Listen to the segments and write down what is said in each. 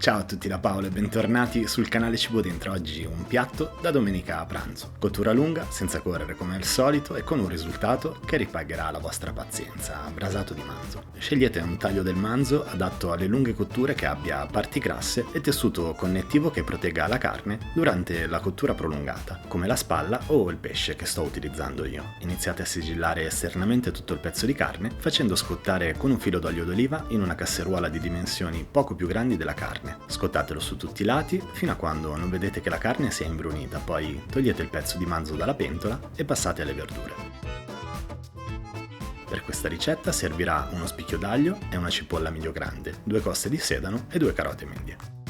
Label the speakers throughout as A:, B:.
A: Ciao a tutti da Paolo e bentornati sul canale Cibo Dentro. Oggi un piatto da domenica a pranzo. Cottura lunga, senza correre come al solito e con un risultato che ripagherà la vostra pazienza, brasato di manzo. Scegliete un taglio del manzo adatto alle lunghe cotture che abbia parti grasse e tessuto connettivo che protegga la carne durante la cottura prolungata, come la spalla o il pesce che sto utilizzando io. Iniziate a sigillare esternamente tutto il pezzo di carne facendo scottare con un filo d'olio d'oliva in una casseruola di dimensioni poco più grandi della carne. Scottatelo su tutti i lati fino a quando non vedete che la carne sia imbrunita, poi togliete il pezzo di manzo dalla pentola e passate alle verdure. Per questa ricetta servirà uno spicchio d'aglio e una cipolla medio grande, 2 coste di sedano e 2 carote medie.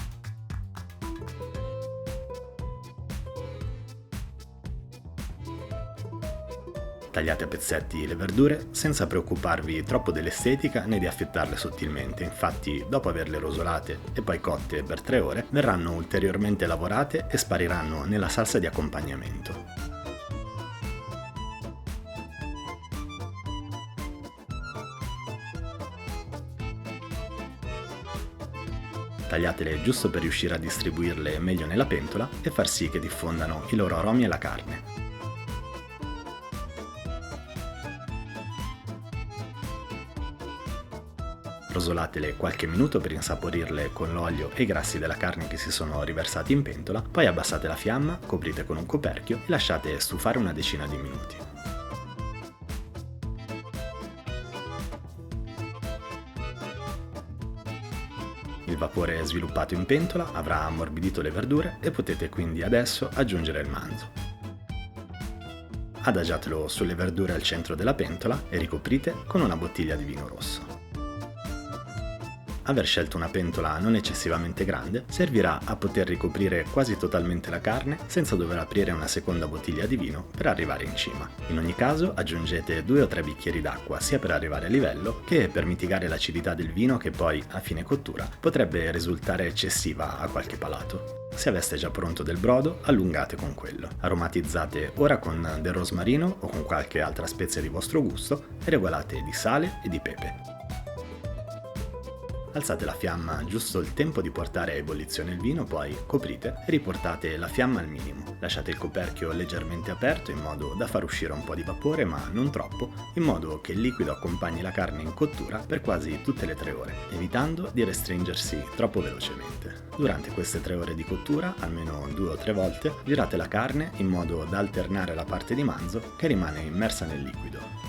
A: Tagliate a pezzetti le verdure senza preoccuparvi troppo dell'estetica né di affettarle sottilmente, infatti dopo averle rosolate e poi cotte per 3 ore verranno ulteriormente lavorate e spariranno nella salsa di accompagnamento. Tagliatele giusto per riuscire a distribuirle meglio nella pentola e far sì che diffondano i loro aromi alla carne. Rosolatele qualche minuto per insaporirle con l'olio e i grassi della carne che si sono riversati in pentola, poi abbassate la fiamma, coprite con un coperchio e lasciate stufare una decina di minuti. Il vapore sviluppato in pentola avrà ammorbidito le verdure e potete quindi adesso aggiungere il manzo. Adagiatelo sulle verdure al centro della pentola e ricoprite con una bottiglia di vino rosso. Aver scelto una pentola non eccessivamente grande servirà a poter ricoprire quasi totalmente la carne senza dover aprire una seconda bottiglia di vino per arrivare in cima. In ogni caso aggiungete 2 o 3 bicchieri d'acqua sia per arrivare a livello che per mitigare l'acidità del vino che poi a fine cottura potrebbe risultare eccessiva a qualche palato. Se aveste già pronto del brodo, allungate con quello. Aromatizzate ora con del rosmarino o con qualche altra spezia di vostro gusto e regolate di sale e di pepe. Alzate la fiamma giusto il tempo di portare a ebollizione il vino, poi coprite e riportate la fiamma al minimo. Lasciate il coperchio leggermente aperto in modo da far uscire un po' di vapore ma non troppo, in modo che il liquido accompagni la carne in cottura per quasi tutte le 3 ore, evitando di restringersi troppo velocemente. Durante queste 3 ore di cottura, almeno 2 o 3 volte, girate la carne in modo da alternare la parte di manzo che rimane immersa nel liquido.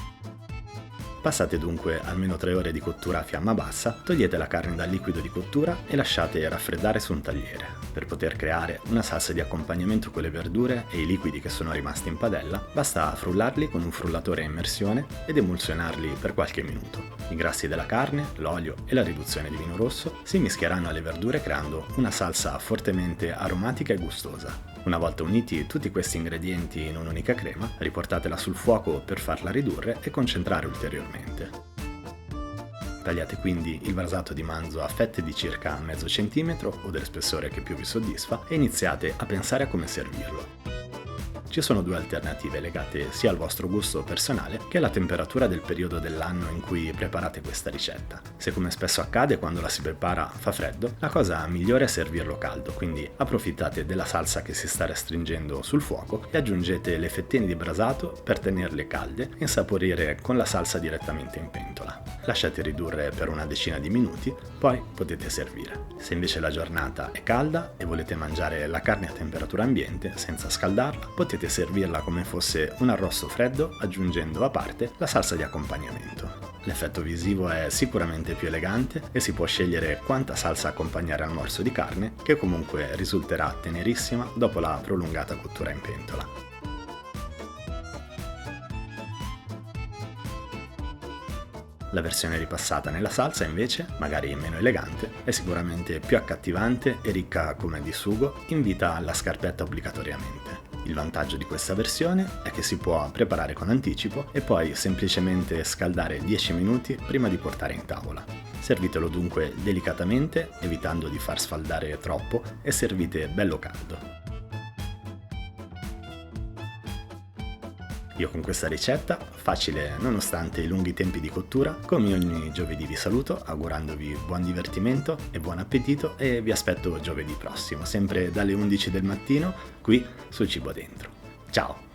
A: Passate dunque almeno 3 ore di cottura a fiamma bassa, togliete la carne dal liquido di cottura e lasciate raffreddare su un tagliere. Per poter creare una salsa di accompagnamento con le verdure e i liquidi che sono rimasti in padella, basta frullarli con un frullatore a immersione ed emulsionarli per qualche minuto. I grassi della carne, l'olio e la riduzione di vino rosso si mischieranno alle verdure creando una salsa fortemente aromatica e gustosa. Una volta uniti tutti questi ingredienti in un'unica crema, riportatela sul fuoco per farla ridurre e concentrare ulteriormente. Tagliate quindi il brasato di manzo a fette di circa mezzo centimetro o del spessore che più vi soddisfa e iniziate a pensare a come servirlo. Ci sono 2 alternative legate sia al vostro gusto personale che alla temperatura del periodo dell'anno in cui preparate questa ricetta. Se come spesso accade quando la si prepara fa freddo, la cosa migliore è servirlo caldo, quindi approfittate della salsa che si sta restringendo sul fuoco e aggiungete le fettine di brasato per tenerle calde e insaporire con la salsa direttamente in pentola. Lasciate ridurre per una decina di minuti, poi potete servire. Se invece la giornata è calda e volete mangiare la carne a temperatura ambiente senza scaldarla, potete servirla come fosse un arrosto freddo aggiungendo a parte la salsa di accompagnamento. L'effetto visivo è sicuramente più elegante e si può scegliere quanta salsa accompagnare al morso di carne, che comunque risulterà tenerissima dopo la prolungata cottura in pentola. La versione ripassata nella salsa invece, magari meno elegante, è sicuramente più accattivante e ricca come di sugo, invita alla scarpetta obbligatoriamente. Il vantaggio di questa versione è che si può preparare con anticipo e poi semplicemente scaldare 10 minuti prima di portare in tavola. Servitelo dunque delicatamente, evitando di far sfaldare troppo, e servite bello caldo. Io con questa ricetta, facile nonostante i lunghi tempi di cottura, come ogni giovedì vi saluto augurandovi buon divertimento e buon appetito e vi aspetto giovedì prossimo, sempre dalle 11 del mattino qui sul Cibo Dentro. Ciao!